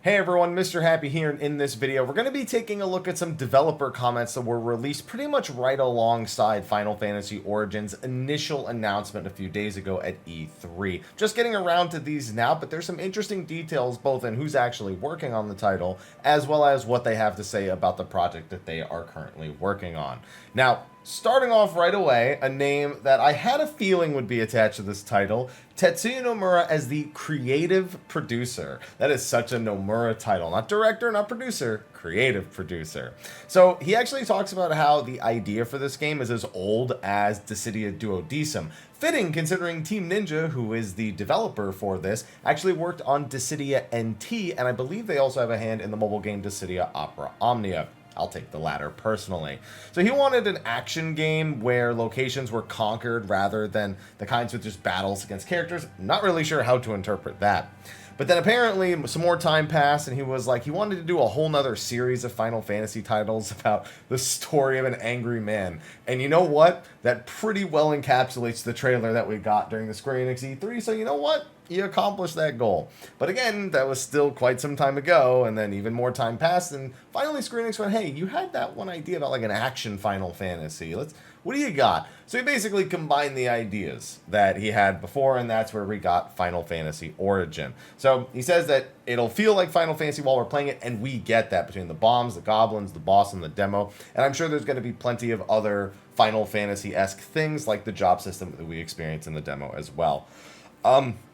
Hey everyone, Mr. Happy here, and in this video we're going to be taking a look at some developer comments that were released pretty much right alongside Final Fantasy Origin's initial announcement a few days ago at E3. Just getting around to these now, but there's some interesting details both in who's actually working on the title, as well as what they have to say about the project that they are currently working on. Now, starting off right away, a name that I had a feeling would be attached to this title, Tetsuya Nomura as the creative producer. That is such a Nomura title. Not director, not producer, creative producer. So he actually talks about how the idea for this game is as old as Dissidia Duodecim. Fitting considering Team Ninja, who is the developer for this, actually worked on Dissidia NT, and I believe they also have a hand in the mobile game Dissidia Opera Omnia. I'll take the latter personally. So he wanted an action game where locations were conquered rather than the kinds with just battles against characters. Not really sure how to interpret that. But then apparently some more time passed and he was like, he wanted to do a whole nother series of Final Fantasy titles about the story of an angry man. And you know what? That pretty well encapsulates the trailer that we got during the Square Enix E3. So you know what? You accomplished that goal. But again, that was still quite some time ago, and then even more time passed, and finally Square Enix went, hey, you had that one idea about like an action Final Fantasy. What do you got? So he basically combined the ideas that he had before, and that's where we got Final Fantasy Origin. So he says that it'll feel like Final Fantasy while we're playing it, and we get that between the bombs, the goblins, the boss, and the demo. And I'm sure there's going to be plenty of other Final Fantasy-esque things like the job system that we experience in the demo as well.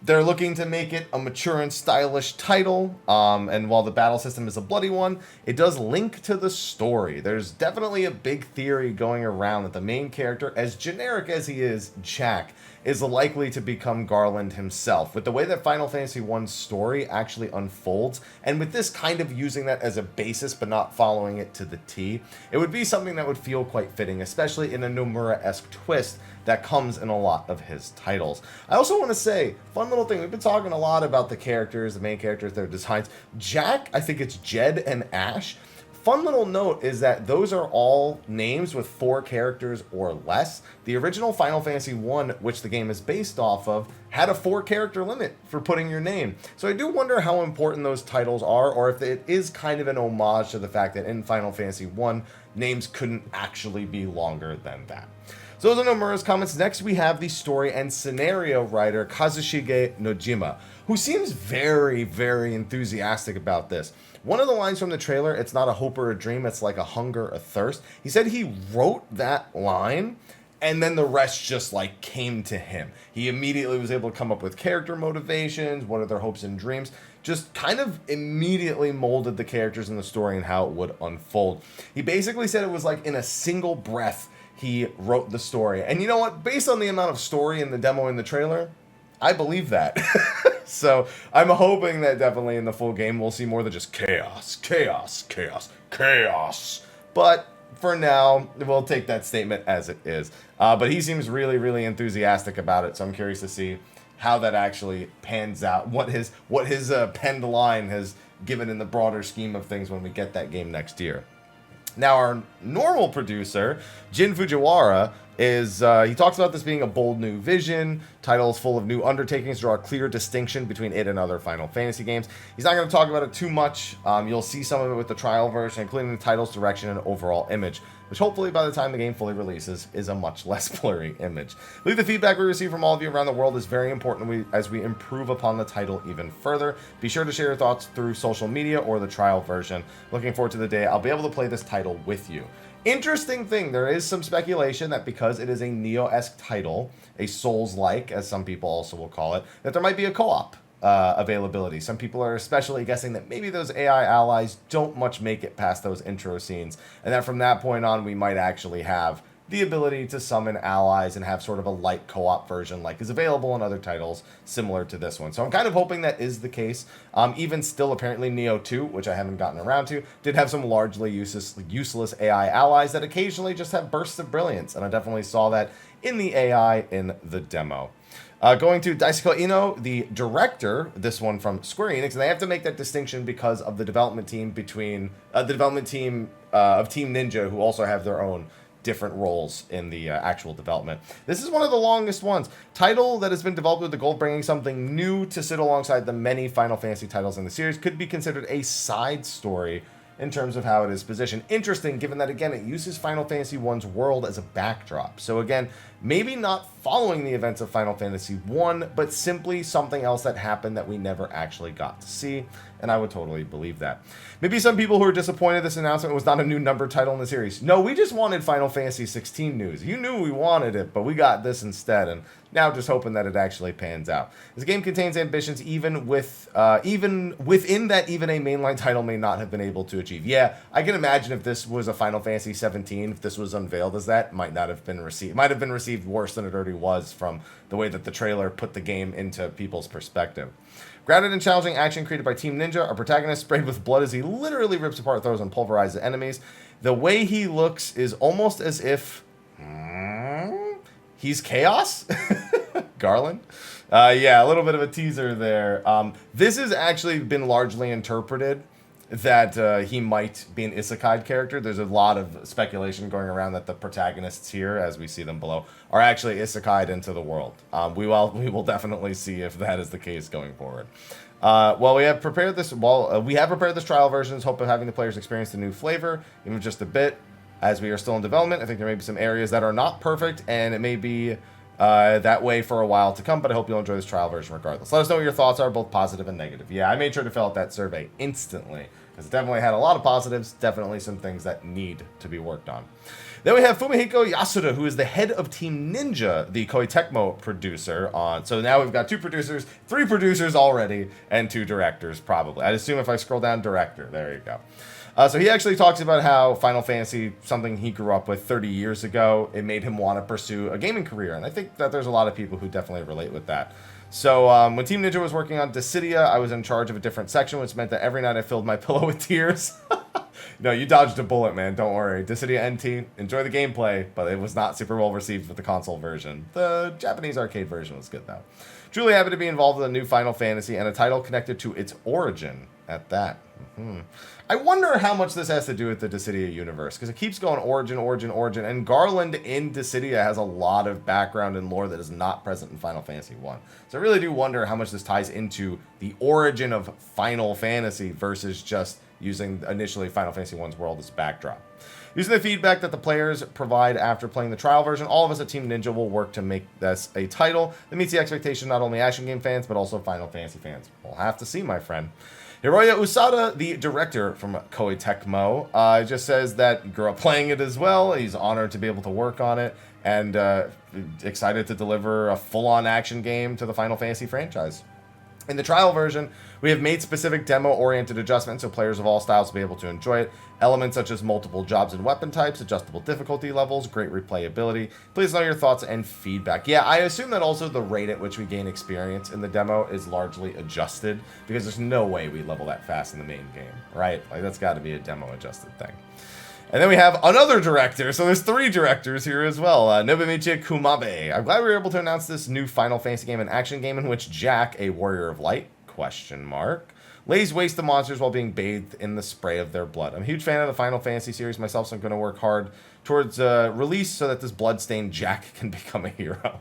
They're looking to make it a mature and stylish title, and while the battle system is a bloody one, it does link to the story. There's definitely a big theory going around that the main character, as generic as he is, Jack, is likely to become Garland himself, with the way that Final Fantasy I's story actually unfolds, and with this kind of using that as a basis but not following it to the T, it would be something that would feel quite fitting, especially in a Nomura-esque twist that comes in a lot of his titles. I also want to say, fun little thing, we've been talking a lot about the characters, the main characters, their designs. Jack, I think it's Jed and Ash. Fun little note is that those are all names with 4 characters or less. The original Final Fantasy I, which the game is based off of, had a 4-character limit for putting your name. So I do wonder how important those titles are, or if it is kind of an homage to the fact that in Final Fantasy I, names couldn't actually be longer than that. So those are Nomura's comments. Next, we have the story and scenario writer Kazushige Nojima, who seems very, very enthusiastic about this. One of the lines from the trailer, it's not a hope or a dream, it's like a hunger, a thirst. He said he wrote that line, and then the rest just like came to him. He immediately was able to come up with character motivations, what are their hopes and dreams, just kind of immediately molded the characters in the story and how it would unfold. He basically said it was like in a single breath he wrote the story. And you know what? Based on the amount of story in the demo and the trailer, I believe that. So I'm hoping that definitely in the full game we'll see more than just chaos, chaos, chaos, chaos. But for now, we'll take that statement as it is. But he seems really, really enthusiastic about it. So I'm curious to see how that actually pans out. What his penned line has given in the broader scheme of things when we get that game next year. Now, our normal producer, Jin Fujiwara, he talks about this being a bold new vision, titles full of new undertakings, draw a clear distinction between it and other Final Fantasy games. He's not going to talk about it too much. You'll see some of it with the trial version, including the title's direction and overall image, which hopefully by the time the game fully releases is a much less blurry image. I believe the feedback we receive from all of you around the world is very important as we improve upon the title even further. Be sure to share your thoughts through social media or the trial version. Looking forward to the day I'll be able to play this title with you. Interesting thing, there is some speculation that because it is a Neo-esque title, a Souls-like, as some people also will call it, that there might be a co-op availability. Some people are especially guessing that maybe those AI allies don't much make it past those intro scenes, and that from that point on we might actually have the ability to summon allies and have sort of a light co-op version like is available in other titles similar to this one. So I'm kind of hoping that is the case. Even still, apparently Neo 2, which I haven't gotten around to, did have some largely useless AI allies that occasionally just have bursts of brilliance, and I definitely saw that in the AI in the demo. Going to Daisuke Ino, the director, this one from Square Enix, and they have to make that distinction because of the development team between of Team Ninja, who also have their own different roles in the actual development. This is one of the longest ones. Title that has been developed with the goal of bringing something new to sit alongside the many Final Fantasy titles in the series, could be considered a side story in terms of how it is positioned. Interesting, given that, again, it uses Final Fantasy I's world as a backdrop. So again, maybe not following the events of Final Fantasy I, but simply something else that happened that we never actually got to see, and I would totally believe that. Maybe some people who are disappointed this announcement was not a new numbered title in the series. No, we just wanted Final Fantasy 16 news. You knew we wanted it, but we got this instead, and now just hoping that it actually pans out. This game contains ambitions even within that even a mainline title may not have been able to achieve. Yeah, I can imagine if this was a Final Fantasy 17, if this was unveiled as that, might have been received worse than it already was from the way that the trailer put the game into people's perspective. Grounded and challenging action created by Team Ninja, our protagonist sprayed with blood as he literally rips apart, throws, and pulverizes enemies. The way he looks is almost as if he's Chaos? Garland? Yeah, a little bit of a teaser there. This has actually been largely interpreted that he might be an isekai character. There's a lot of speculation going around that the protagonists here, as we see them below, are actually isekai'd into the world. We will definitely see if that is the case going forward. We have prepared this trial version, hope of having the players experience the new flavor, even just a bit. As we are still in development, I think there may be some areas that are not perfect, and it may be that way for a while to come, but I hope you'll enjoy this trial version regardless. Let us know what your thoughts are, both positive and negative. Yeah, I made sure to fill out that survey instantly, because it definitely had a lot of positives, definitely some things that need to be worked on. Then we have Fumihiko Yasuda, who is the head of Team Ninja, the Koei Tecmo producer. So now we've got 3 producers already, and 2 directors, probably. I'd assume if I scroll down, director. There you go. So he actually talks about how Final Fantasy, something he grew up with 30 years ago, it made him want to pursue a gaming career. And I think that there's a lot of people who definitely relate with that. So when Team Ninja was working on Dissidia, I was in charge of a different section, which meant that every night I filled my pillow with tears. No, you dodged a bullet, man. Don't worry. Dissidia NT, enjoy the gameplay, but it was not super well received with the console version. The Japanese arcade version was good, though. Truly happy to be involved with a new Final Fantasy and a title connected to its origin at that. I wonder how much this has to do with the Dissidia universe, because it keeps going origin, and Garland in Dissidia has a lot of background and lore that is not present in Final Fantasy 1. So I really do wonder how much this ties into the origin of Final Fantasy versus just using initially Final Fantasy 1's world as a backdrop. Using the feedback that the players provide after playing the trial version, all of us at Team Ninja will work to make this a title that meets the expectation not only action game fans, but also Final Fantasy fans. We'll have to see, my friend. Hiroya Usada, the director from Koei Tecmo, just says that he grew up playing it as well. He's honored to be able to work on it, and excited to deliver a full-on action game to the Final Fantasy franchise. In the trial version, we have made specific demo-oriented adjustments so players of all styles will be able to enjoy it. Elements such as multiple jobs and weapon types, adjustable difficulty levels, great replayability. Please know your thoughts and feedback. Yeah, I assume that also the rate at which we gain experience in the demo is largely adjusted, because there's no way we level that fast in the main game, right? Like, that's got to be a demo-adjusted thing. And then we have another director, so there's 3 directors here as well. Nobumichi Kumabe. I'm glad we were able to announce this new Final Fantasy game, an action game in which Jack, a warrior of light, lays waste to monsters while being bathed in the spray of their blood. I'm a huge fan of the Final Fantasy series myself, so I'm going to work hard towards release so that this bloodstained Jack can become a hero.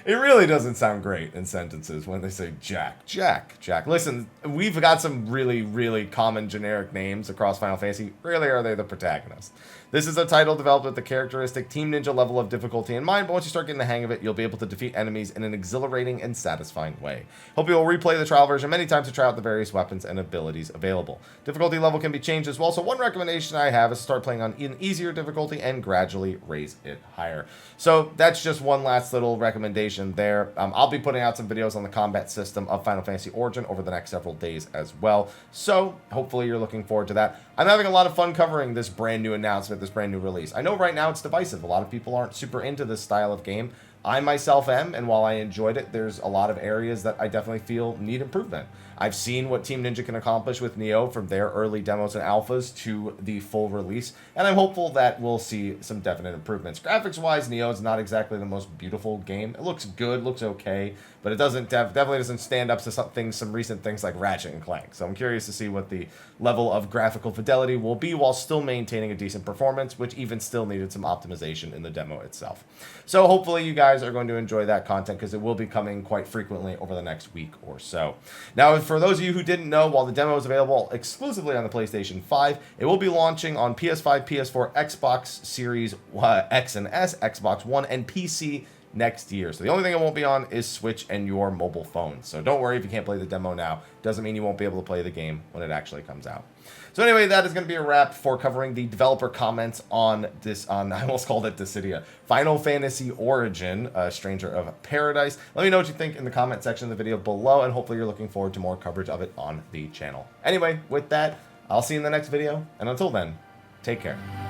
It really doesn't sound great in sentences when they say Jack. Jack. Listen, we've got some really, really common generic names across Final Fantasy. Rarely are they the protagonist. This is a title developed with the characteristic Team Ninja level of difficulty in mind, but once you start getting the hang of it, you'll be able to defeat enemies in an exhilarating and satisfying way. Hope you'll replay the trial version many times to try out the various weapons and abilities available. Difficulty level can be changed as well, so one recommendation I have is start playing on an easier difficulty and gradually raise it higher. So that's just one last little recommendation there. I'll be putting out some videos on the combat system of Final Fantasy Origin over the next several days as well, so hopefully you're looking forward to that. I'm having a lot of fun covering this brand new announcement, this brand new release. I know right now it's divisive. A lot of people aren't super into this style of game. I myself am, and while I enjoyed it, there's a lot of areas that I definitely feel need improvement. I've seen what Team Ninja can accomplish with Nioh from their early demos and alphas to the full release, and I'm hopeful that we'll see some definite improvements. Graphics-wise, Nioh is not exactly the most beautiful game. It looks good, looks okay, but it definitely doesn't stand up to some recent things like Ratchet and Clank. So I'm curious to see what the level of graphical fidelity will be while still maintaining a decent performance, which even still needed some optimization in the demo itself. So hopefully you guys are going to enjoy that content, because it will be coming quite frequently over the next week or so. Now, for those of you who didn't know, while the demo is available exclusively on the PlayStation 5, it will be launching on PS5, PS4, Xbox Series X and S, Xbox One, and PC next year. So the only thing it won't be on is Switch and your mobile phone. So don't worry if you can't play the demo now. Doesn't mean you won't be able to play the game when it actually comes out. So anyway, that is going to be a wrap for covering the developer comments on this, I almost called it Dissidia, Final Fantasy Origin, Stranger of Paradise. Let me know what you think in the comment section of the video below, and hopefully you're looking forward to more coverage of it on the channel. Anyway, with that, I'll see you in the next video, and until then, take care.